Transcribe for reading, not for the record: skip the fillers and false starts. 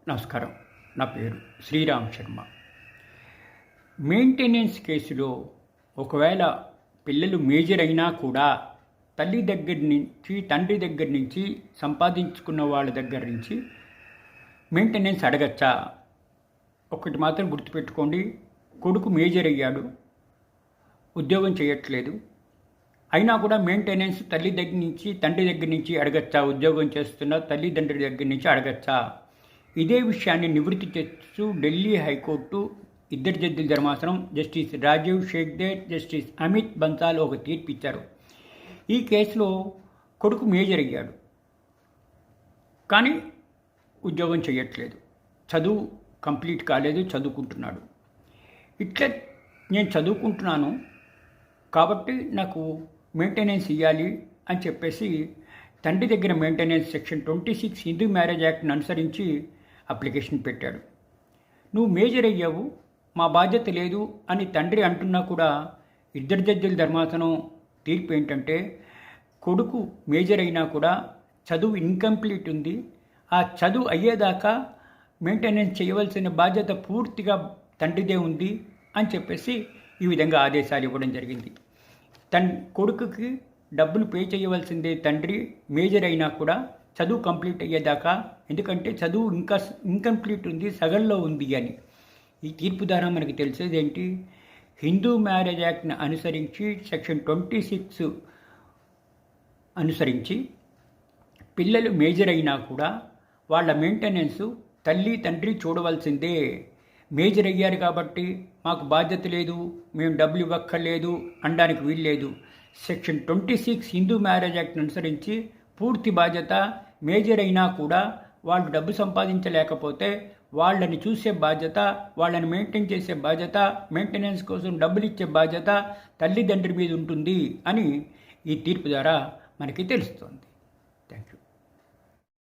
నమస్కారం. నా పేరు శ్రీరామ్ శర్మ. మెయింటెనెన్స్ కేసులో ఒకవేళ పిల్లలు మేజర్ అయినా కూడా తల్లి దగ్గర నుంచి, తండ్రి దగ్గర నుంచి, సంపాదించుకున్న వాళ్ళ దగ్గర నుంచి మెయింటెనెన్స్ అడగచ్చా? ఒకటి మాత్రం గుర్తుపెట్టుకోండి, కొడుకు మేజర్ అయ్యాడు, ఉద్యోగం చేయట్లేదు, అయినా కూడా మెయింటెనెన్స్ తల్లి దగ్గర నుంచి, తండ్రి దగ్గర నుంచి అడగచ్చా? ఉద్యోగం చేస్తున్న తల్లిదండ్రుల దగ్గర నుంచి అడగచ్చా? ఇదే విషయాన్ని నివృత్తి చేస్తూ ఢిల్లీ హైకోర్టు ఇద్దరు జడ్జిల ధర్మాసనం జస్టిస్ రాజీవ్ షేక్దే, జస్టిస్ అమిత్ బన్సాల్ ఒక తీర్పు ఇచ్చారు. ఈ కేసులో కొడుకు మేజర్ అయ్యాడు, కానీ ఉద్యోగం చేయట్లేదు, చదువు కంప్లీట్ కాలేదు, చదువుకుంటున్నాడు. ఇట్లా నేను చదువుకుంటున్నాను కాబట్టి నాకు మెయింటెనెన్స్ ఇవ్వాలి అని చెప్పేసి తండ్రి దగ్గర మెయింటెనెన్స్ సెక్షన్ 26 హిందూ మ్యారేజ్ యాక్ట్ని అనుసరించి అప్లికేషన్ పెట్టాడు. నువ్వు మేజర్ అయ్యావు, మా బాధ్యత లేదు అని తండ్రి అంటున్నా కూడా ఇద్దరు జడ్జిల ధర్మాసనం తీర్పు ఏంటంటే, కొడుకు మేజర్ అయినా కూడా చదువు ఇన్కంప్లీట్ ఉంది, ఆ చదువు అయ్యేదాకా మెయింటెనెన్స్ చేయవలసిన బాధ్యత పూర్తిగా తండ్రిదే ఉంది అని చెప్పేసి ఈ విధంగా ఆదేశాలు ఇవ్వడం జరిగింది. కొడుకుకి డబ్బులు పే చేయవలసిందే తండ్రి, మేజర్ అయినా కూడా చదువు కంప్లీట్ అయ్యేదాకా, ఎందుకంటే చదువు ఇంకా ఇన్కంప్లీట్ ఉంది, సగంలో ఉంది అని. ఈ తీర్పు ద్వారా మనకి తెలిసేది ఏంటి? హిందూ మ్యారేజ్ యాక్ట్ని అనుసరించి సెక్షన్ 26 అనుసరించి పిల్లలు మేజర్ అయినా కూడా వాళ్ళ మెయింటెనెన్స్ తల్లి తండ్రి చూడవలసిందే. మేజర్ అయ్యారు కాబట్టి మాకు బాధ్యత లేదు, మేము డబ్బులు ఇవ్వక్కర్లేదు అనడానికి వీల్లేదు. సెక్షన్ 26 హిందూ మ్యారేజ్ యాక్ట్ని అనుసరించి పూర్తి బాధ్యత, మేజర్ అయినా కూడా వాళ్ళు డబ్బు సంపాదించలేకపోతే వాళ్ళని చూసే బాధ్యత, వాళ్ళని మెయింటైన్ చేసే బాధ్యత, మెయింటెనెన్స్ కోసం డబ్బులు ఇచ్చే బాధ్యత తల్లిదండ్రి మీద ఉంటుంది అని ఈ తీర్పు ద్వారా మనకి తెలుస్తుంది.